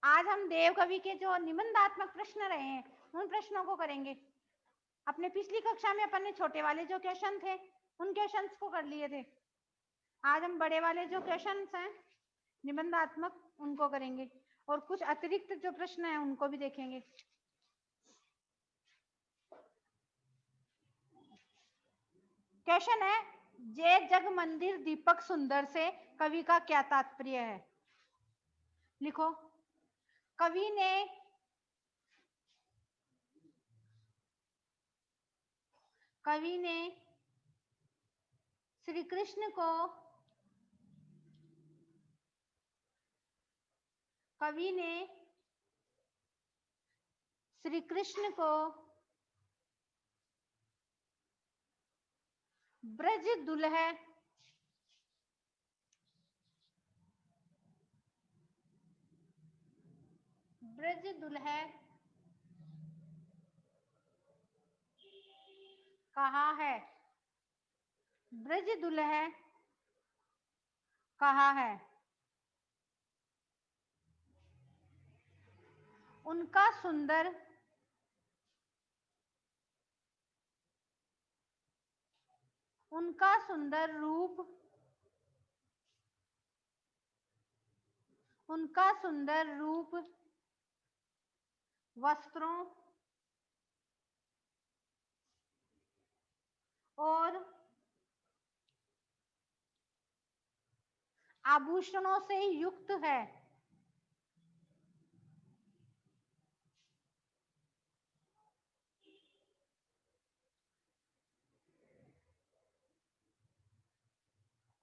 आज हम देव कवि के जो निबंधात्मक प्रश्न रहे हैं उन प्रश्नों को करेंगे। अपने पिछली कक्षा में अपन ने छोटे वाले जो क्वेश्चन थे उन क्वेश्चंस को कर लिए थे। आज हम बड़े वाले जो क्वेश्चंस हैं निबंधात्मक उनको करेंगे और कुछ अतिरिक्त जो प्रश्न हैं उनको भी देखेंगे। क्वेश्चन है, जय जग मंदिर दीपक सुंदर से कवि का क्या तात्पर्य है? लिखो। कवि ने श्री कृष्ण को ब्रज दुल्हे कहा है। ब्रज दुल्हे कहा है। उनका सुंदर रूप वस्त्रों और आभूषणों से युक्त है।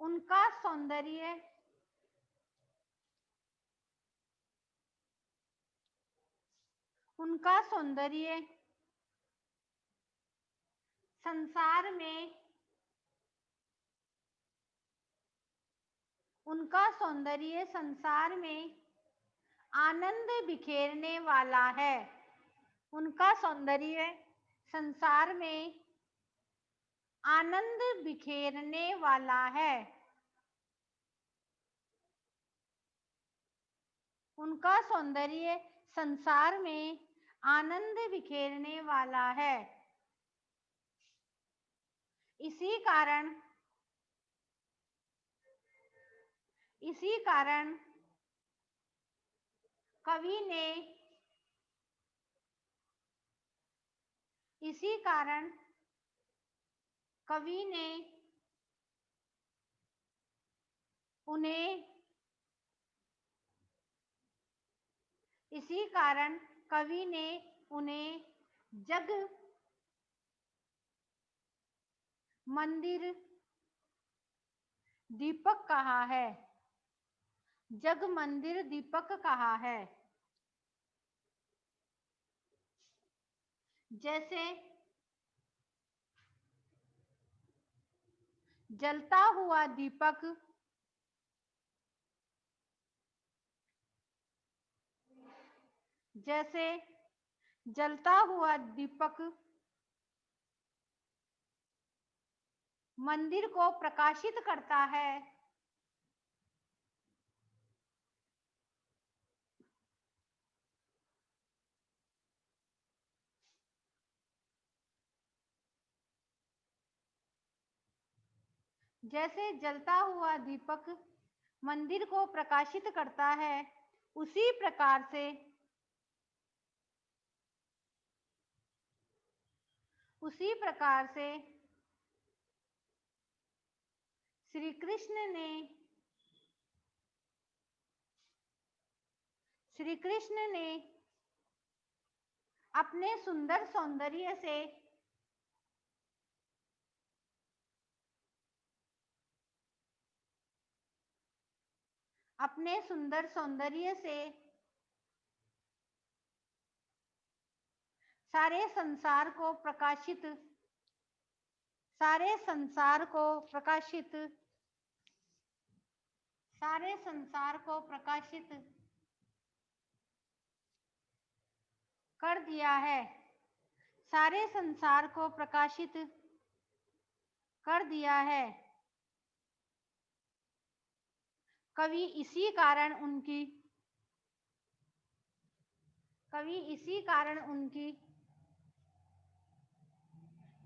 उनका सौंदर्य संसार में आनंद बिखेरने वाला है। उनका सौंदर्य संसार में आनंद बिखेरने वाला है। उनका सौंदर्य संसार में आनंद बिखेरने वाला है। इसी कारण कवि ने उन्हें जग मंदिर दीपक कहा है। जग मंदिर दीपक कहा है। जैसे जलता हुआ दीपक मंदिर को प्रकाशित करता है। जैसे जलता हुआ दीपक मंदिर को प्रकाशित करता है, उसी प्रकार से श्री कृष्ण ने अपने सुंदर सौंदर्य से सारे संसार को प्रकाशित कर दिया है। सारे संसार को प्रकाशित कर दिया है। कवि इसी कारण कवि इसी कारण उनकी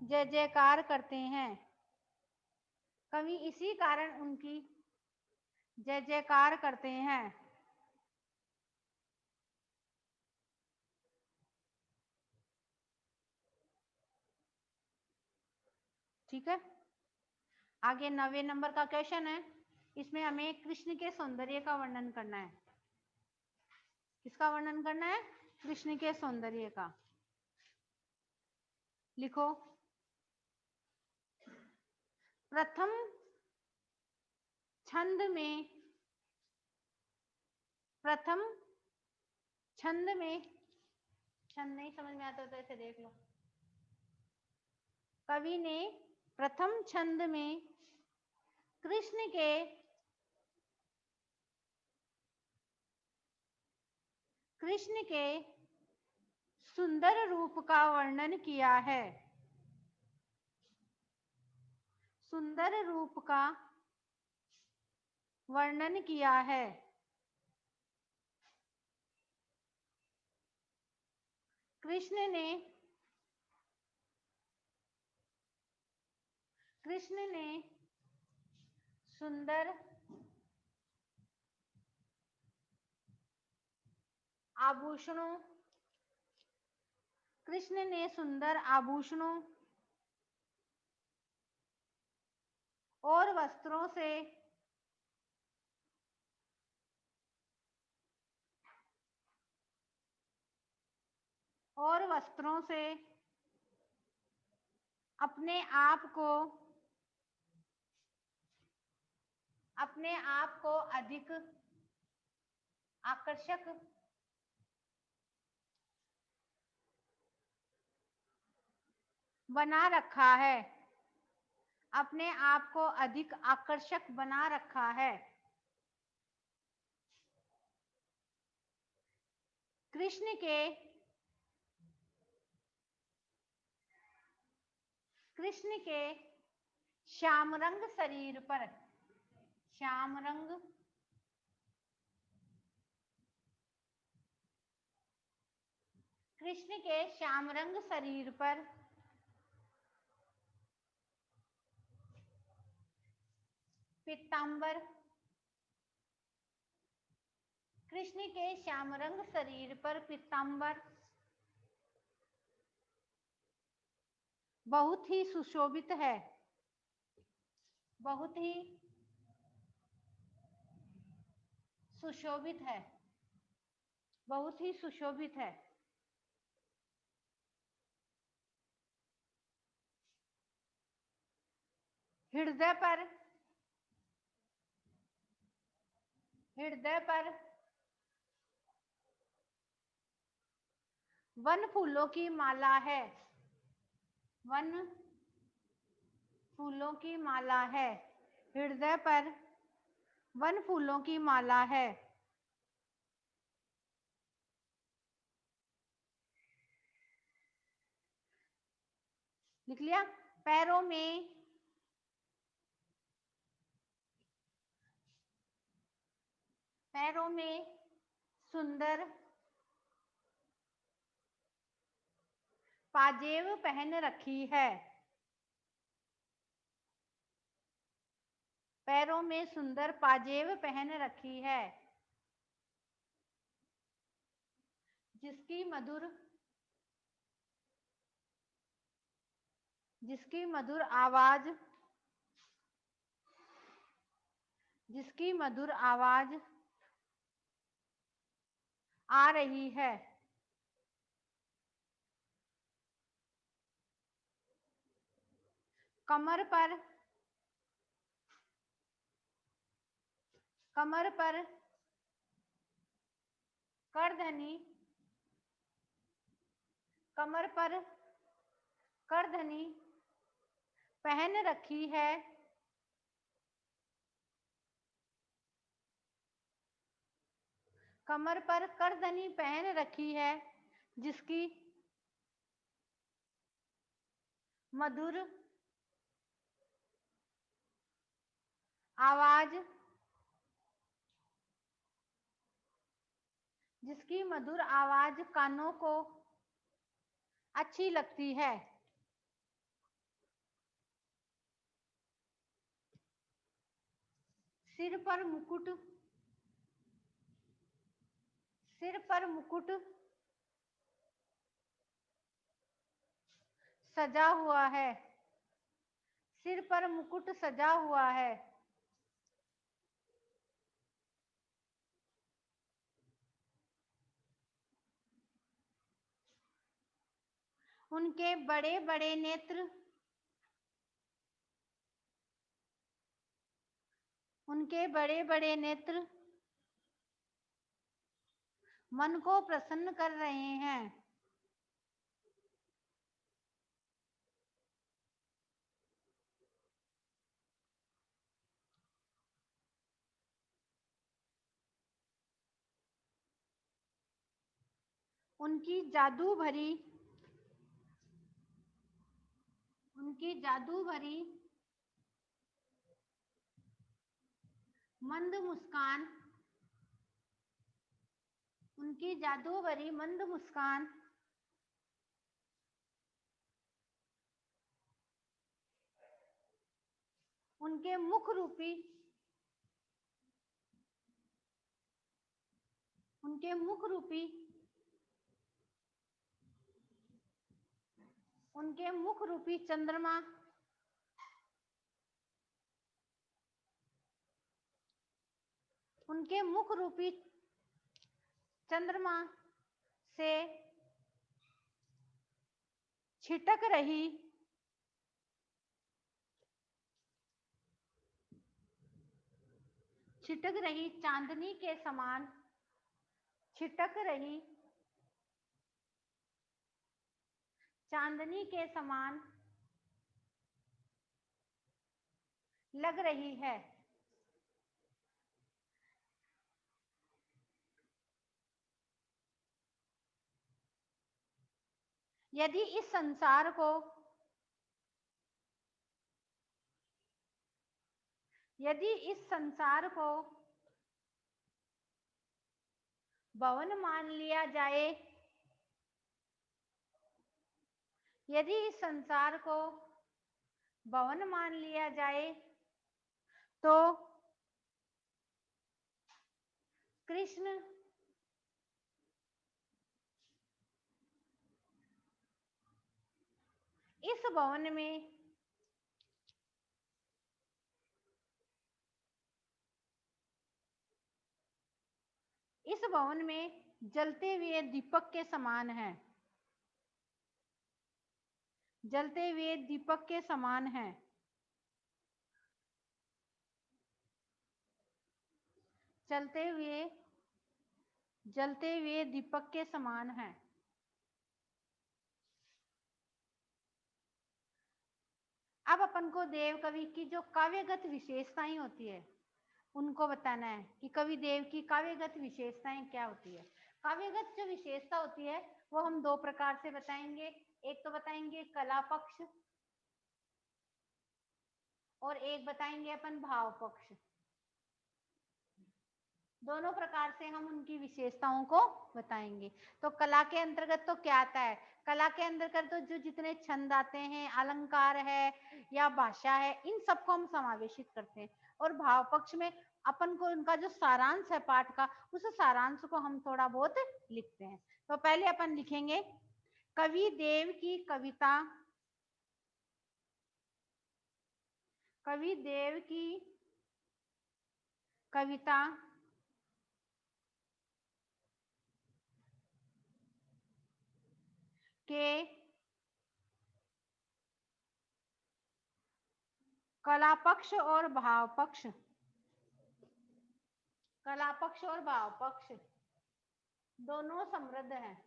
जय जयकार करते हैं। कवि इसी कारण उनकी जय जयकार करते हैं। ठीक है, आगे 9वें नंबर का क्वेश्चन है। इसमें हमें कृष्ण के सौंदर्य का वर्णन करना है। किसका वर्णन करना है? कृष्ण के सौंदर्य का। लिखो, प्रथम छंद में, प्रथम छंद में, छंद नहीं समझ में आता तो ऐसे देख लो। कवि ने प्रथम छंद में कृष्ण के सुंदर रूप का वर्णन किया है। सुंदर रूप का वर्णन किया है। कृष्ण ने सुंदर आभूषणों, कृष्ण ने सुंदर आभूषणों और वस्त्रों से अपने आप को अधिक आकर्षक बना रखा है। अपने आप को अधिक आकर्षक बना रखा है। कृष्ण के श्याम रंग शरीर पर, श्याम रंग कृष्ण के श्याम रंग शरीर पर पीतांबर, कृष्ण के श्याम रंग शरीर पर पीतांबर बहुत ही सुशोभित है। बहुत ही सुशोभित है। बहुत ही सुशोभित है। हृदय पर वन फूलों की माला है। वन फूलों की माला है। हृदय पर वन फूलों की माला है। लिख लिया? पैरों में सुंदर पाजेब पहन रखी है। पैरों में सुंदर पाजेब पहन रखी है। जिसकी मधुर आवाज आ रही है। कमर पर करधनी, कमर पर करधनी पहन रखी है। कमर पर करधनी पहन रखी है। जिसकी मधुर आवाज जिसकी मधुर आवाज कानों को अच्छी लगती है। सिर पर मुकुट, सिर पर मुकुट सजा हुआ है, सिर पर मुकुट सजा हुआ है। उनके बड़े बड़े नेत्र, उनके बड़े बड़े नेत्र मन को प्रसन्न कर रहे हैं। उनकी जादू भरी, उनकी जादू भरी मंद मुस्कान, उनकी जादू भरी मंद मुस्कान उनके मुख रूपी, उनके मुख रूपी, उनके मुख रूपी चंद्रमा, उनके मुख रूपी चंद्रमा से छिटक रही, छिटक रही चांदनी के समान, छिटक रही चांदनी के समान लग रही है। यदि इस संसार को, यदि इस संसार को भवन मान लिया जाए, यदि इस संसार को भवन मान लिया जाए तो कृष्ण इस भवन में, इस भवन में जलते हुए दीपक के समान है, जलते हुए दीपक के समान है। चलते हुए, जलते हुए दीपक के समान है। अब अपन को देव कवि की जो काव्यगत विशेषताएं होती है उनको बताना है कि कवि देव की काव्यगत विशेषताएं क्या होती है। काव्यगत जो विशेषता होती है वो हम दो प्रकार से बताएंगे। एक तो बताएंगे कला पक्ष और एक बताएंगे अपन भाव पक्ष। दोनों प्रकार से हम उनकी विशेषताओं को बताएंगे। तो कला के अंतर्गत तो क्या आता है, कला के अंतर्गत तो जो जितने छंद आते हैं, अलंकार है या भाषा है, इन सबको हम समावेशित करते हैं। और भाव पक्ष में अपन को उनका जो सारांश है पाठ का, उस सारांश को हम थोड़ा बहुत लिखते हैं। तो पहले अपन लिखेंगे कवि देव की कविता, कवि देव की कविता के कला पक्ष और भाव पक्ष, कला पक्ष और भाव पक्ष दोनों समृद्ध हैं।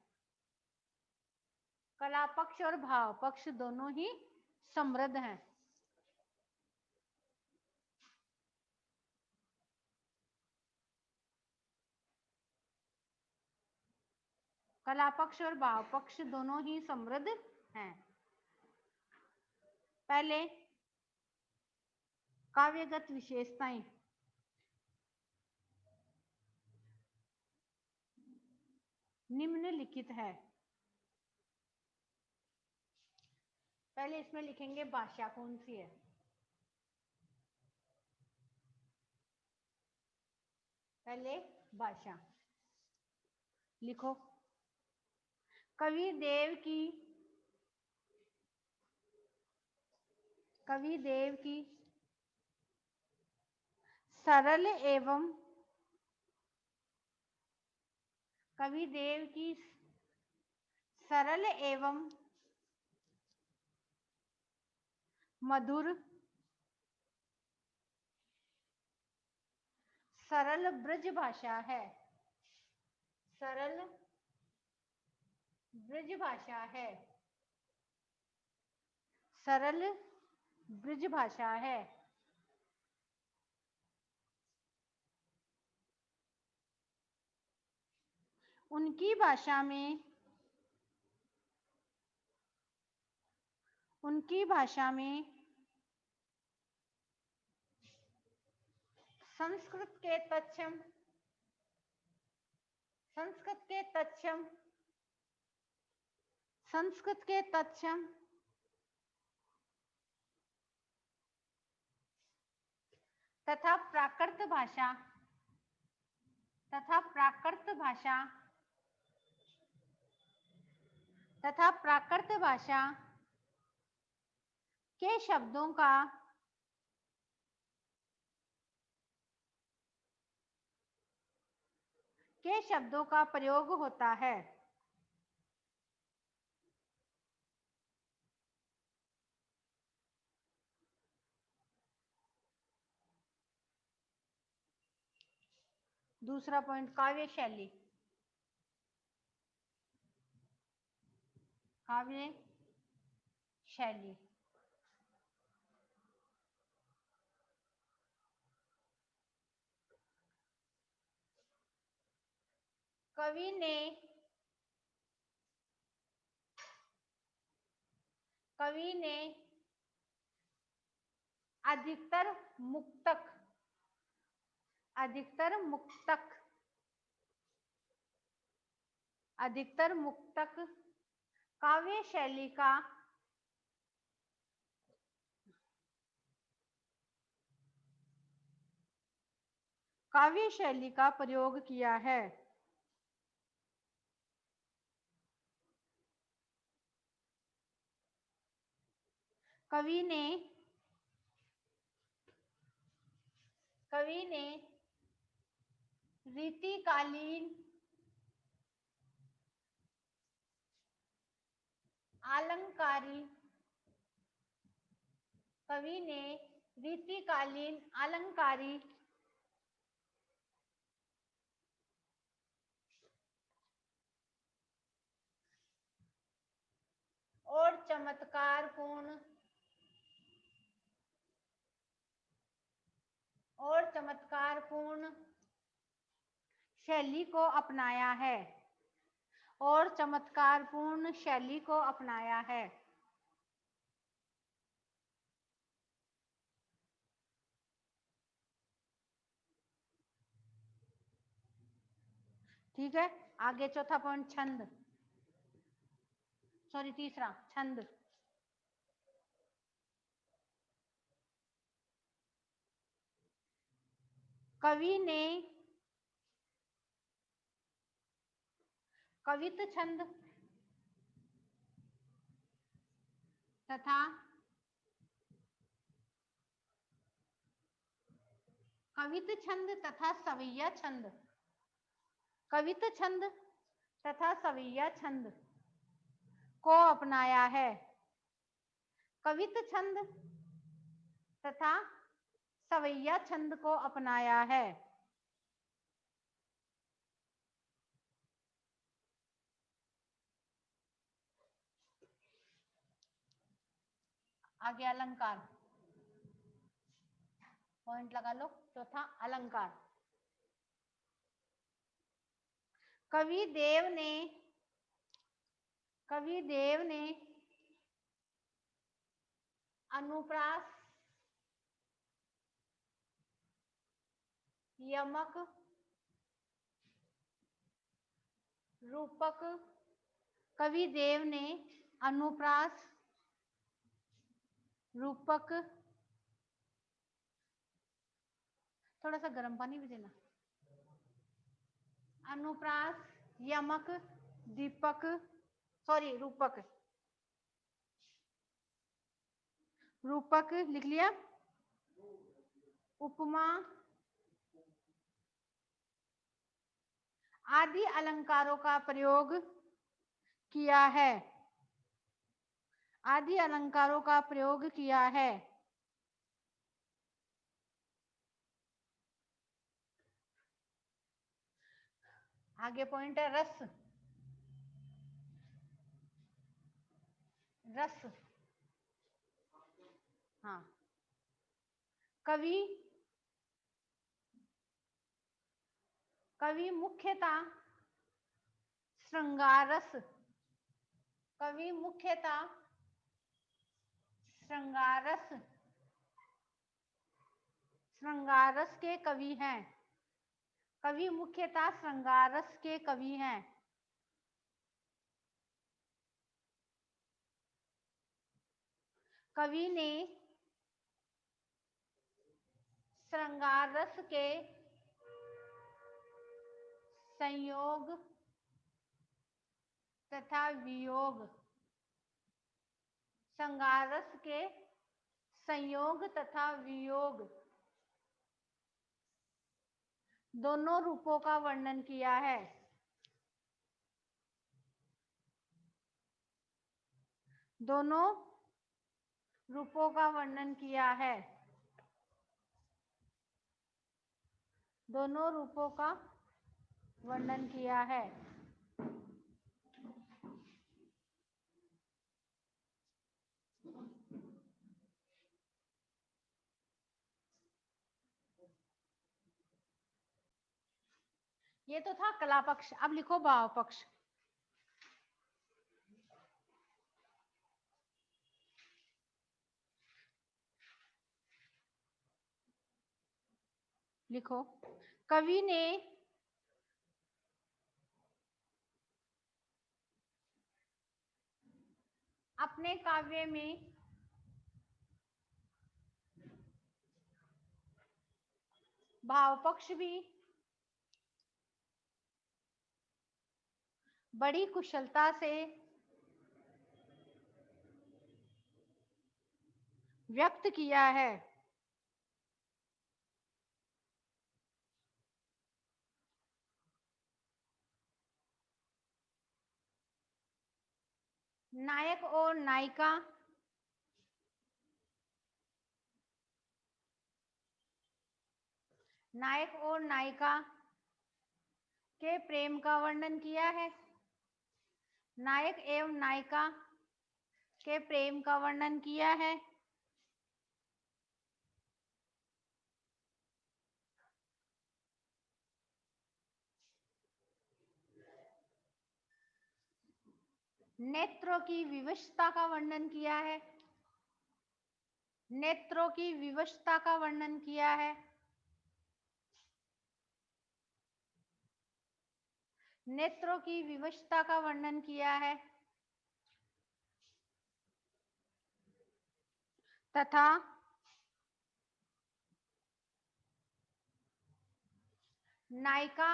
कला पक्ष और भाव पक्ष दोनों ही समृद्ध हैं। कला पक्ष और भाव पक्ष दोनों ही समृद्ध हैं। पहले काव्यगत विशेषताएं। निम्नलिखित है। पहले इसमें लिखेंगे भाषा कौन सी है। पहले भाषा लिखो। कवि देव की सरल एवं कवि देव की सरल एवं मधुर सरल ब्रज भाषा है। सरल ब्रज भाषा है। सरल ब्रज भाषा है। उनकी भाषा में संस्कृत के तत्सम तथा प्राकृत भाषा के शब्दों का प्रयोग होता है। दूसरा पॉइंट, काव्य शैली। काव्य शैली कवि ने अधिकतर मुक्तक काव्य शैली का प्रयोग किया है। कवि ने रीतिकालीन अलंकारी और चमत्कारपूर्ण शैली को अपनाया है। ठीक है, आगे चौथा पॉइंट, तीसरा छंद। कवि ने कवित छंद तथा सवैया छंद को अपनाया है। कवित छंद तथा सवैया छंद को अपनाया है। आगे अलंकार, पॉइंट लगा लो। चौथा, अलंकार। कवि देव ने अनुप्रास, यमक, रूपक कवि देव ने अनुप्रास रूपक, थोड़ा सा गर्म पानी भी देना, अनुप्रास, यमक, दीपक, सॉरी रूपक, रूपक लिख लिया, उपमा आदि अलंकारों का प्रयोग किया है, आदि अलंकारों का प्रयोग किया है। आगे पॉइंट है रस, रस, हाँ, कवि कवि मुख्यतः श्रृंगार रस, कवि मुख्यतः श्रृंगार रस, श्रृंगार रस के कवि हैं, कवि मुख्यतः श्रृंगार रस के कवि हैं। कवि ने श्रृंगार रस के संयोग तथा वियोग, श्रृंगार रस के संयोग तथा वियोग दोनों रूपों का वर्णन किया है, दोनों रूपों का वर्णन किया है, दोनों रूपों का वर्णन किया है। ये तो था कला पक्ष, अब लिखो भाव पक्ष। लिखो, कवि ने अपने काव्य में भाव पक्ष भी बड़ी कुशलता से व्यक्त किया है, नायक और नायिका नायक और नायिका के प्रेम का वर्णन किया है, नायक एवं नायिका के प्रेम का वर्णन किया है, नेत्रों की विवशता का वर्णन किया है, नेत्रों की विवशता का वर्णन किया है, नेत्रों की विवशता का वर्णन किया है, तथा नायिका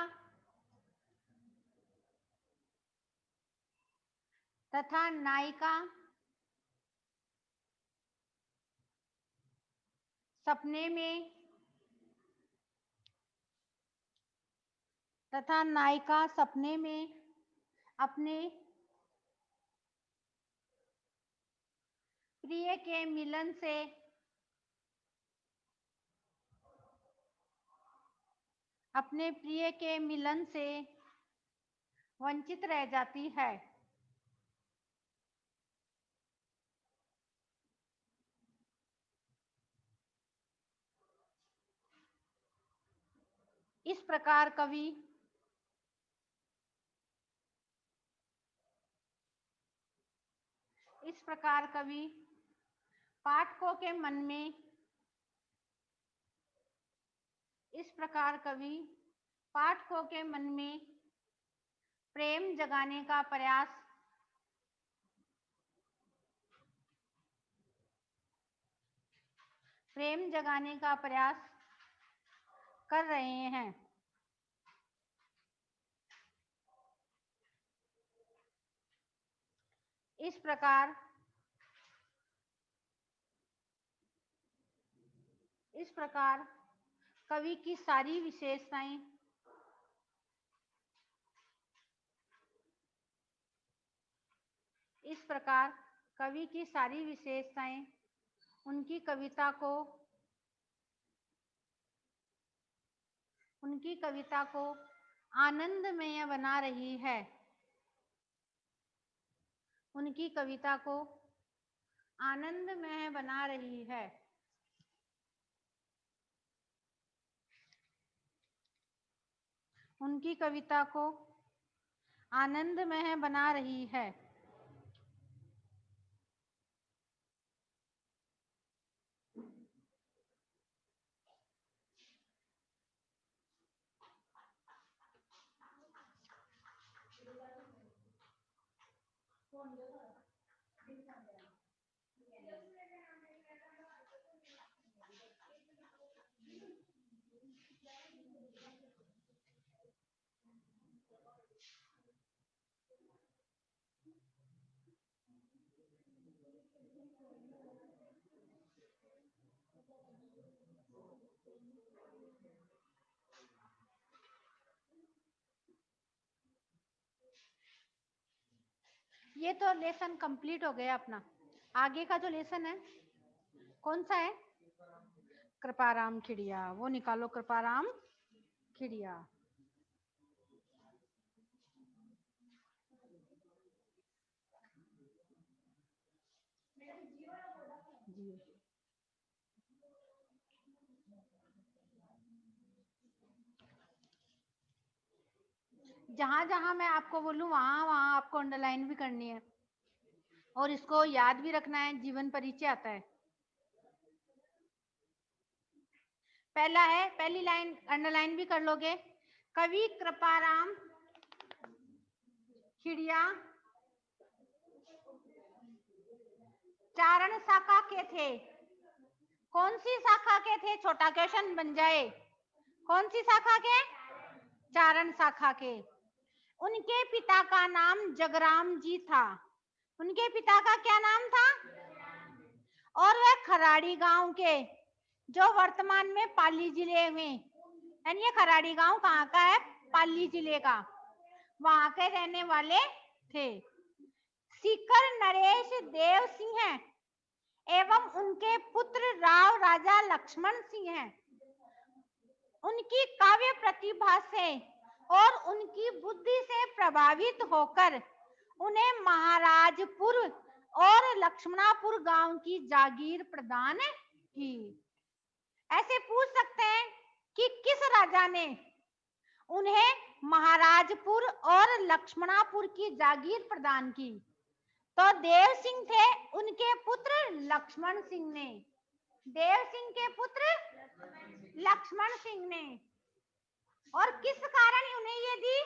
तथा नायिका सपने में तथा नायिका सपने में अपने प्रिय के मिलन से अपने प्रिय के मिलन से वंचित रह जाती है, इस प्रकार कवि पाठकों के मन में इस प्रकार कवि पाठकों के मन में प्रेम जगाने का प्रयास, प्रेम जगाने का प्रयास कर रहे हैं। इस प्रकार कवि की सारी विशेषताएं उनकी कविता को आनंदमय बना रही है। उनकी कविता को आनंदमय बना रही है। उनकी कविता को आनंदमय बना रही है। ये तो लेसन कंप्लीट हो गया अपना। आगे का जो लेसन है कौन सा है? कृपाराम खिड़िया, वो निकालो कृपाराम खिड़िया। जी जहां जहां मैं आपको बोलूं वहां वहां आपको अंडरलाइन भी करनी है और इसको याद भी रखना है। जीवन परिचय आता है, पहला है, पहली लाइन अंडरलाइन भी कर लोगे। कवि कृपाराम खिड़िया चारण शाखा के थे। कौन सी शाखा के थे? छोटा क्वेश्चन बन जाए। कौन सी शाखा के? चारण शाखा के। उनके पिता का नाम जगराम जी था। उनके पिता का क्या नाम था? और वह खराड़ी गांव के, जो वर्तमान में पाली जिले में, यानी ये खराड़ी गांव कहाँ का है? पाली जिले का, वहां के रहने वाले थे। सीकर नरेश देव सिंह है एवं उनके पुत्र राव राजा लक्ष्मण सिंह हैं। उनकी काव्य प्रतिभा से और उनकी बुद्धि से प्रभावित होकर उन्हें महाराजपुर और लक्ष्मणापुर गांव की जागीर प्रदान की। ऐसे पूछ सकते हैं कि किस राजा ने उन्हें महाराजपुर और लक्ष्मणापुर की जागीर प्रदान की? तो देव सिंह थे उनके पुत्र लक्ष्मण सिंह ने। देव सिंह के पुत्र लक्ष्मण सिंह ने। और किस कारण उन्हें ये दी?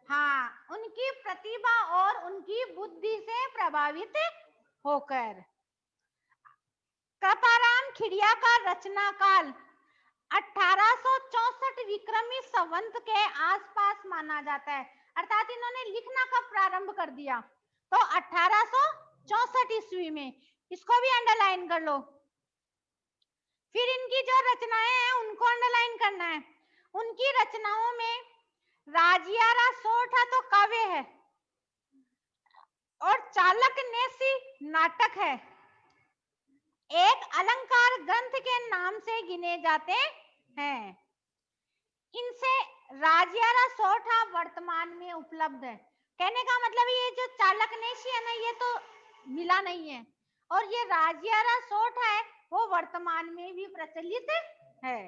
हाँ, उनकी प्रतिभा और उनकी बुद्धि से प्रभावित होकर। कृपाराम खिड़िया का रचना काल 1864 विक्रमी संवत के आसपास माना जाता है। अर्थात इन्होंने लिखना कब प्रारंभ कर दिया? तो 1864 ईस्वी में। इसको भी अंडरलाइन कर लो। फिर इनकी जो रचनाएं हैं उनको अंडरलाइन करना है। उनकी रचनाओं में राजियारा सोठा तो काव्य है और चालक नेसी नाटक है। एक अलंकार ग्रंथ के नाम से गिने जाते हैं। इनसे राजियारा सोठा वर्तमान में उपलब्ध है। कहने का मतलब ये जो चालक नेसी है ना, ये तो मिला नहीं है, और ये राजियारा सोठा है वो वर्तमान में भी प्रचलित है।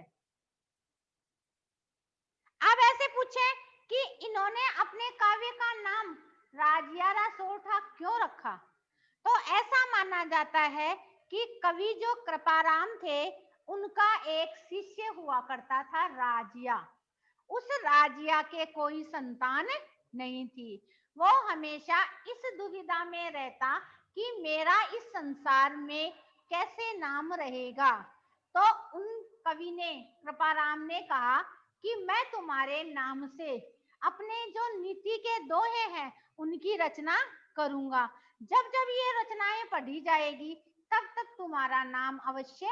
अब ऐसे पूछे कि इन्होंने अपने काव्य का नाम राजियारा सोठा क्यों रखा? तो ऐसा माना जाता है कि कवि जो कृपाराम थे उनका एक शिष्य हुआ करता था राजिया। उस राजिया के कोई संतान नहीं थी। वो हमेशा इस दुविधा में रहता कि मेरा इस संसार में कैसे नाम रहेगा। तो उन कवि ने, कृपाराम ने कहा कि मैं तुम्हारे नाम से अपने जो नीति के दोहे हैं उनकी रचना करूंगा। जब जब ये रचनाएं पढ़ी जाएगी तब तक तुम्हारा नाम अवश्य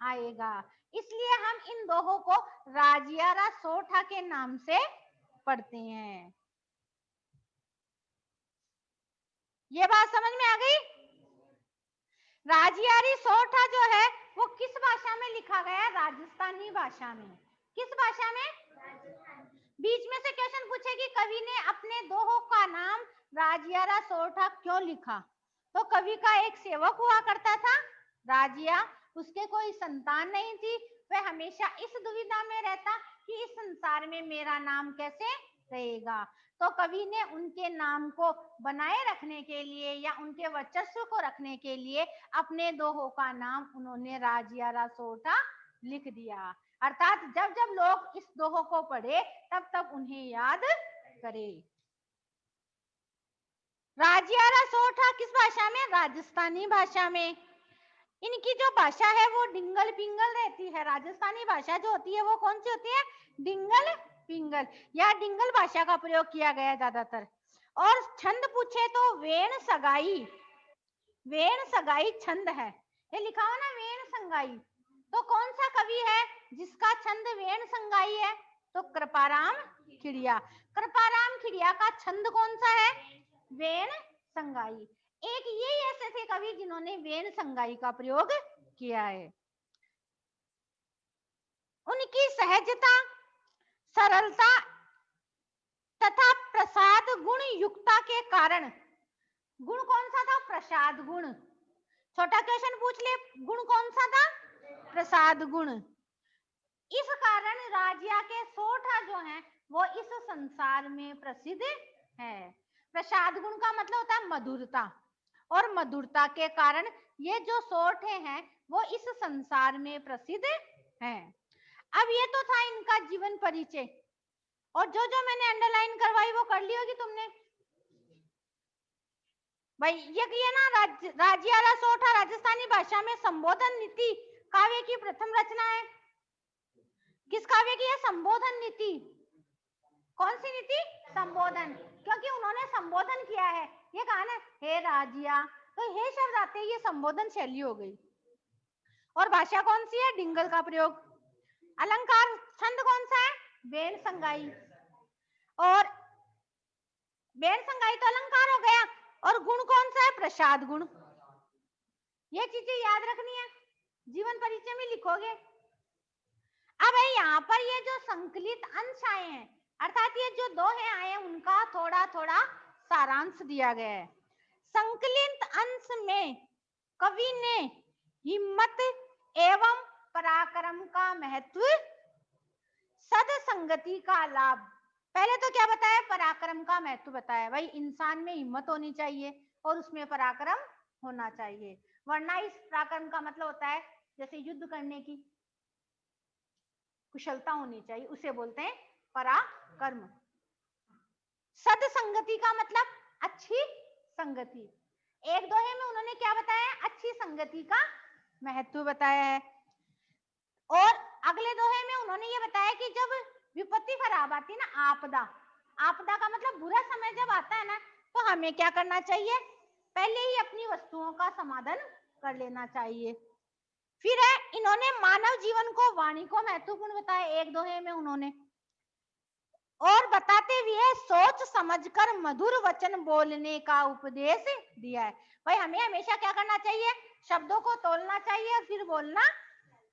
आएगा। इसलिए हम इन दोहों को राजियारा सोठा के नाम से पढ़ते हैं। ये बात समझ में आ गई? राजियारी सोठा जो है वो किस भाषा में लिखा गया? राजस्थानी भाषा में। किस भाषा में? बीच में से क्वेश्चन पूछे कि कवि ने अपने दोहों का नाम राजियारा सोठा क्यों लिखा? तो कवि का एक सेवक हुआ करता था राजिया, उसके कोई संतान नहीं थी। वह हमेशा इस दुविधा में रहता कि इस संसार में मेरा नाम कैसे रहेगा। तो कवि ने उनके नाम को बनाए रखने के लिए या उनके वर्चस्व को रखने के लिए अपने दोहों का नाम उन्होंने राजियारा सोठा लिख दिया। अर्थात जब जब लोग इस दोहों को पढ़े तब तब उन्हें याद करें। राजियारा सोठा किस भाषा में? राजस्थानी भाषा में। इनकी जो भाषा है वो डिंगल पिंगल रहती है। राजस्थानी भाषा जो होती है वो कौन सी होती है? डिंगल पिंगल या डिंगल भाषा का प्रयोग किया गया ज्यादातर। और छंद पूछे तो वेण सगाई, वेण सगाई छंद है। ये लिखा हो ना वेण संगाई, तो कौन सा कवि है जिसका छंद वेण संगाई है? तो कृपाराम खिड़िया। कृपाराम खिड़िया का छंद कौन सा है? वेण संगाई। एक ये ऐसे थे कवि जिन्होंने वेण संगाई का प्रयोग किया है। उनकी सहजता, सरलता तथा प्रसाद गुण युक्ता के कारण, गुण कौन सा था? प्रसाद गुण। छोटा क्वेश्चन पूछ ले, गुण कौन सा था? प्रसाद गुण। इस कारण राजिया के सोठा जो हैं वो इस संसार में प्रसिद्ध है। प्रसाद गुण का मतलब होता है मधुरता, और मधुरता के कारण ये जो सोठे हैं वो इस संसार में प्रसिद्ध हैं। अब ये तो था इनका जीवन परिचय, और जो जो मैंने अंडरलाइन करवाई वो कर ली होगी तुमने भाई। ये ना राजियारा सोठा राजस्थानी भाषा में संबोधन नीति काव्य की प्रथम रचना है। किस काव्य की है? संबोधन नीति। कौन सी नीति? संबोधन। क्योंकि उन्होंने संबोधन किया है, ये कहा ना हे राजिया, तो हे शब्द आते ही ये संबोधन शैली हो गई। और भाषा कौन सी है? डिंगल का प्रयोग। अलंकार छंद कौन सा है? वेण संगाई। और वेण संगाई तो अलंकार हो गया, और गुण कौन सा है? प्रसाद गुण। ये चीजें याद रखनी है, जीवन परिचय में लिखोगे। अब यहाँ पर ये जो संकलित अंश आए हैं, अर्थात ये जो दोहे आए हैं उनका थोड़ा थोड़ा सारांश दिया गया है। संकलित अंश में कवि ने हिम्मत एवं पराक्रम का महत्व, सद संगति का लाभ, पहले तो क्या बताया? पराक्रम का महत्व बताया। भाई इंसान में हिम्मत होनी चाहिए और उसमें पराक्रम होना चाहिए, वरना इस पराक्रम का मतलब होता है जैसे युद्ध करने की कुशलता होनी चाहिए, उसे बोलते हैं पराक्रम। सद संगति का मतलब अच्छी संगति। एक दोहे में उन्होंने क्या बताया? अच्छी संगति का महत्व बताया है। और अगले दोहे में उन्होंने ये बताया कि जब विपत्ति खराब आती ना, आपदा, आपदा का मतलब बुरा समय जब आता है ना, तो हमें क्या करना चाहिए? पहले ही अपनी वस्तुओं का समाधान कर लेना चाहिए। फिर है इन्होंने मानव जीवन को, वाणी को महत्वपूर्ण बताया एक दोहे में उन्होंने, और बताते हुए सोच समझकर मधुर वचन बोलने का उपदेश दिया है। भाई हमें हमेशा क्या करना चाहिए? शब्दों को तोलना चाहिए और फिर बोलना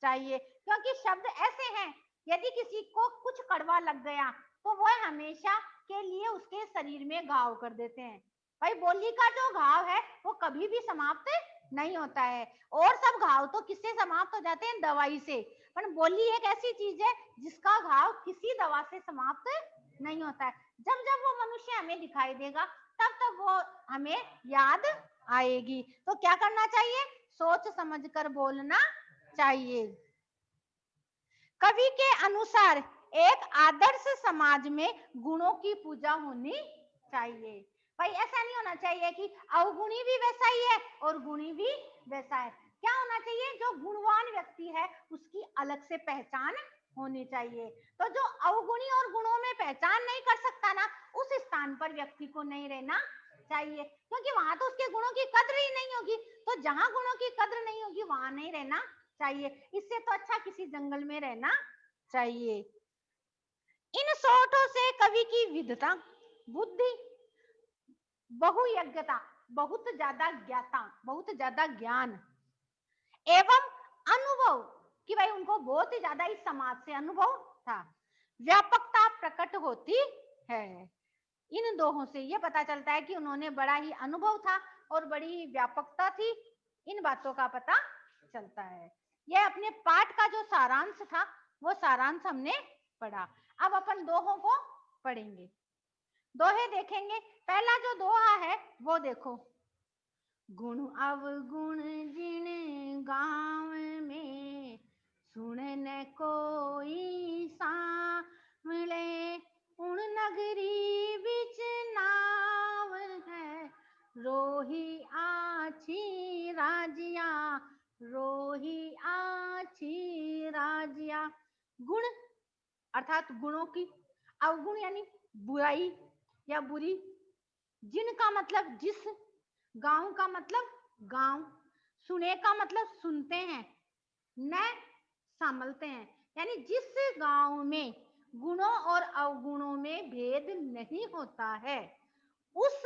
चाहिए, क्योंकि शब्द ऐसे हैं यदि किसी को कुछ कड़वा लग गया तो वह हमेशा के लिए उसके शरीर में घाव कर देते हैं। भाई बोली का जो घाव है वो कभी भी समाप्त नहीं होता है, और सब घाव तो किससे समाप्त हो जाते हैं? दवाई से। पर बोली एक ऐसी चीज है जिसका घाव किसी दवा से समाप्त नहीं होता है। जब जब वो मनुष्य हमें दिखाई देगा तब तब वो हमें याद आएगी। तो क्या करना चाहिए? सोच समझकर बोलना चाहिए। कवि के अनुसार एक आदर्श समाज में गुणों की पूजा होनी चाहिए। भाई ऐसा नहीं होना चाहिए कि अवगुणी भी वैसा ही है और गुणी भी वैसा है। क्या होना चाहिए, जो गुणवान व्यक्ति है उसकी अलग से पहचान होनी चाहिए। तो जो अवगुणी और गुणों में पहचान नहीं कर सकता ना, उस स्थान पर व्यक्ति को नहीं रहना चाहिए, क्योंकि वहां तो उसके गुणों की कद्र ही नहीं होगी। तो जहां गुणों की कद्र नहीं होगी वहां नहीं रहना चाहिए। इससे तो अच्छा किसी जंगल में रहना चाहिए। इन सोठों से कवि की विद्वता, बुद्धि, बहुयज्ञता, बहुत ज्यादा ज्ञाता, बहुत ज्यादा ज्ञान एवं अनुभव, कि भाई उनको बहुत ही ज्यादा इस समाज से अनुभव था, व्यापकता प्रकट होती है। इन दोहों से यह पता चलता है कि उन्होंने बड़ा ही अनुभव था और बड़ी ही व्यापकता थी, इन बातों का पता चलता है। यह अपने पाठ का जो सारांश था वो सारांश हमने पढ़ा। अब अपन दोहों को पढ़ेंगे, दोहे देखेंगे। पहला जो दोहा है वो देखो, गुण अवगुण जिन गांव में, सुन न कोई सामले, उन नगरी बिच नाव है, रोही आछी राजिया, रोही आछी राजिया। गुण अर्थात गुणों की, अवगुण यानी बुराई या बुरी, जिन का मतलब जिस, गांव का मतलब गांव, सुने का मतलब सुनते हैं, न संभलते हैं, यानी जिस गांव में गुणों और अवगुणों में भेद नहीं होता है उस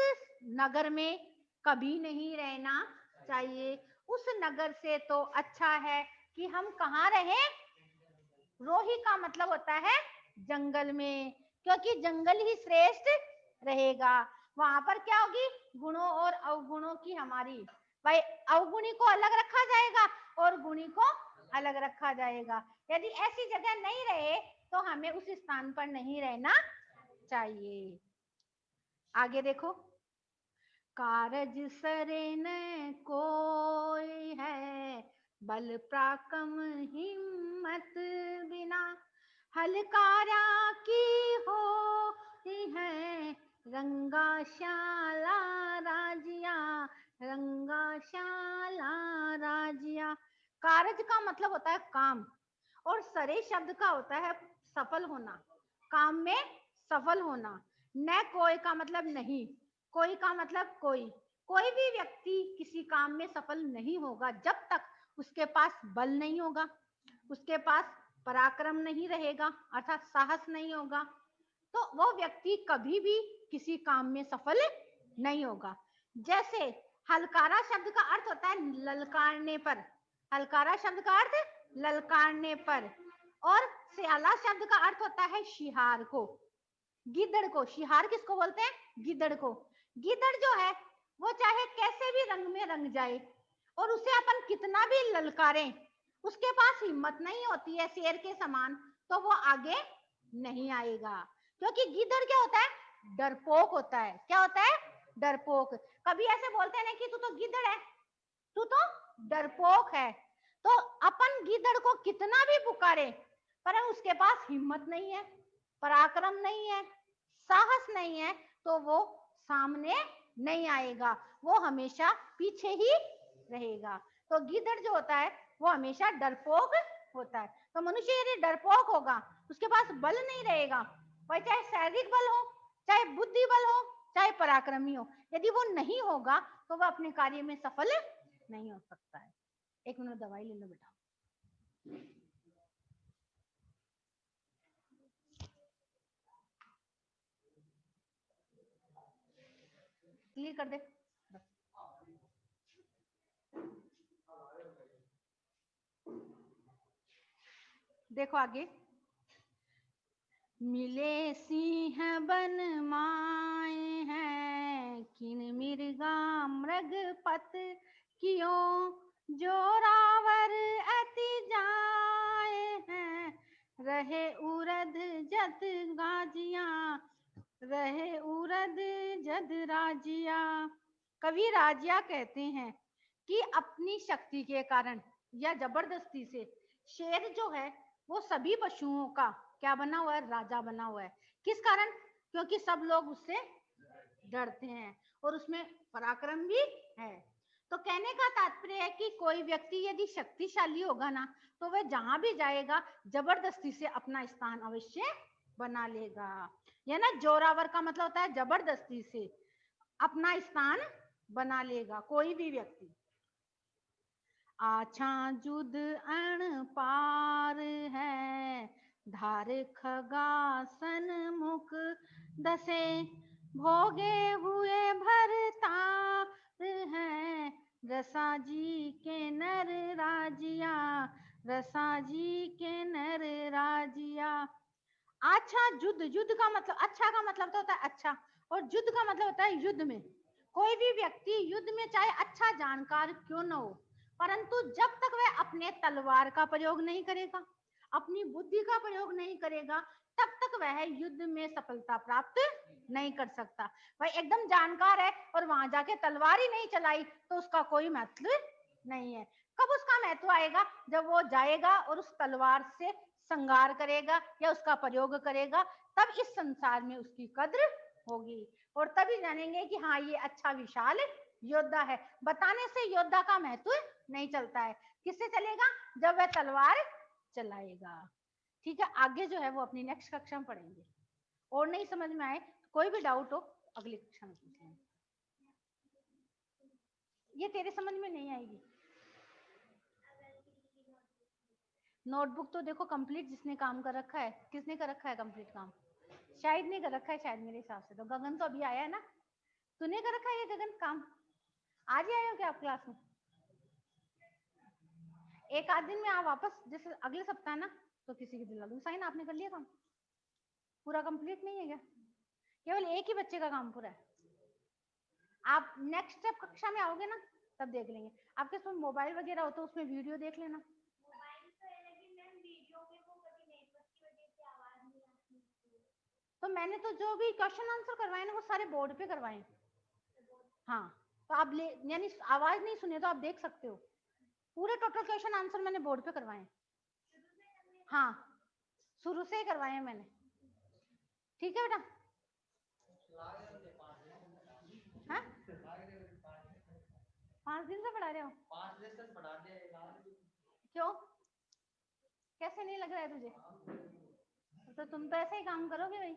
नगर में कभी नहीं रहना चाहिए। उस नगर से तो अच्छा है कि हम कहाँ रहें, रोही का मतलब होता है जंगल में, क्योंकि जंगल ही श्रेष्ठ रहेगा। वहां पर क्या होगी, गुणों और अवगुणों की हमारी, भाई अवगुणी को अलग रखा जाएगा और गुणी को अलग रखा जाएगा। यदि ऐसी जगह नहीं रहे तो हमें उस स्थान पर नहीं रहना चाहिए। आगे देखो, कारज सरे न कोई है, बल प्राकम हिम्मत बिना, हलकारा की होती है, रंगाशाला राजिया, रंगाशाला राजिया। कारज का मतलब होता है काम, और सरे शब्द का होता है सफल होना, काम में सफल होना। न कोई का मतलब नहीं, कोई का मतलब कोई, कोई भी व्यक्ति किसी काम में सफल नहीं होगा जब तक उसके पास बल नहीं होगा, उसके पास पराक्रम नहीं रहेगा, अर्थात साहस नहीं होगा, तो वो व्यक्ति कभी भी किसी काम में सफल नहीं होगा। जैसे हलकारा शब्द का अर्थ होता है ललकारने पर, हलकारा शब्द का अर्थ ललकारने पर, और स्याला शब्द का अर्थ होता है शिहार को, गिद्दड़ को। शिहार किसको बोलते हैं, गिद्दड़ को। गिद्दड़ जो है वो चाहे कैसे भी रंग में रंग जाए और उसे अपन कितना भी ललकारें, उसके पास हिम्मत नहीं होती है शेर के समान, तो वो आगे नहीं आएगा। क्योंकि गिद्दड़ क्या होता है, डरपोक होता है। क्या होता है, डरपोक। कभी ऐसे बोलते हैं ना कि तू तो गिद्दड़ है, तू तो डरपोक है, तो अपन गिद्दड़ को कितना भी पुकारे पर उसके पास हिम्मत नहीं है, पराक्रम नहीं है, साहस नहीं है, तो वो सामने नहीं आएगा, वो हमेशा पीछे ही रहेगा। तो गिद्दड़ जो होता है वो हमेशा डरपोक होता है। तो मनुष्य यदि डरपोक होगा, उसके पास बल नहीं रहेगा, वह चाहे शारीरिक बल हो, चाहे बुद्धि बल हो, चाहे पराक्रमी हो, यदि वो नहीं होगा तो वह अपने कार्य में सफल नहीं हो सकता है। एक मिनट दवाई ले लो बेटा। क्लियर कर दे। देखो आगे, मिले सिंह बन माए हैं, किन मिर्गा मृग पत कियो, जोरावर अति जाए हैं, रहे उरद जद गाजिया, रहे उरद जद राजिया। कवि राजिया कहते हैं कि अपनी शक्ति के कारण या जबरदस्ती से शेर जो है वो सभी पशुओं का क्या बना हुआ है? राजा बना हुआ है। किस कारण? क्योंकि सब लोग उससे डरते हैं और उसमें पराक्रम भी है। तो कहने का तात्पर्य है कि कोई व्यक्ति यदि शक्तिशाली होगा ना, तो वह जहां भी जाएगा जबरदस्ती से अपना स्थान अवश्य बना लेगा। या ना, जोरावर का मतलब होता है जबरदस्ती से अपना स्थान बना लेगा कोई भी व्यक्ति। आछा जुद अण पार है, धार खगासन मुख दसे, भोगे हुए भरतार है, रसा जी के नर राजिया, रसा जी के नर राजिया। अच्छा युद्ध, युद्ध का मतलब, अच्छा का मतलब तो होता है अच्छा, और युद्ध का मतलब होता है युद्ध में। कोई भी व्यक्ति युद्ध में चाहे अच्छा जानकार क्यों न हो, परंतु जब तक वह अपने तलवार का प्रयोग नहीं करेगा, अपनी बुद्धि का प्रयोग नहीं करेगा, तब तक वह युद्ध में सफलता प्राप्त नहीं कर सकता। वह एकदम जानकार है और वहां जाके तलवार ही नहीं चलाई तो उसका कोई महत्व नहीं है। कब उसका महत्व आएगा? जब वो जाएगा और उस तलवार से संगार करेगा या उसका प्रयोग करेगा, तब इस संसार में उसकी कद्र होगी और तभी जानेंगे कि हाँ ये अच्छा विशाल योद्धा है। बताने से योद्धा का महत्व नहीं चलता है। किससे चलेगा? जब वह तलवार चलाएगा। ठीक है, आगे जो है वो अपनी नेक्स्ट कक्षा में पढ़ेंगे। और नहीं समझ में आए, कोई भी डाउट हो अगली कक्षा में पूछ लेंगे। ये तेरे समझ में नहीं आएगी। नोटबुक तो देखो कंप्लीट जिसने काम कर रखा है, किसने कर रखा है कंप्लीट काम? शायद नहीं कर रखा है, शायद मेरे हिसाब से तो गगन तो अभी आया है ना। तूने कर रखा है ये गगन काम? आज ही आए हो क्या आप क्लास में? एक आध दिन में आप वापस, जैसे अगले सप्ताह ना, तो किसी की दिला दूं साइन। आपने कर लिया काम पूरा? कंप्लीट नहीं है क्या? केवल एक ही बच्चे का काम पूरा है। आप नेक्स्ट स्टेप कक्षा में आओगे ना, तब देख लेंगे। आपके पास मोबाइल वगैरह हो तो उसमें वीडियो देख लेना। तो मैंने तो जो भी क्वेश्चन आंसर करवाए ना वो सारे बोर्ड पे करवाए। हाँ, तो आप ले, यानी आवाज नहीं सुने तो आप देख सकते हो। पूरे टोटल क्वेश्चन आंसर मैंने बोर्ड पे करवाए। हाँ, शुरू से ही करवाए हैं मैंने। ठीक है बेटा? हाँ, 5 दिन से पढ़ा रहे हो? 5 लेसन पढ़ा दिया। क्यों? कैसे नहीं लग रहा है तुझे? तो तुम तो ऐसे ही काम करोगे भाई।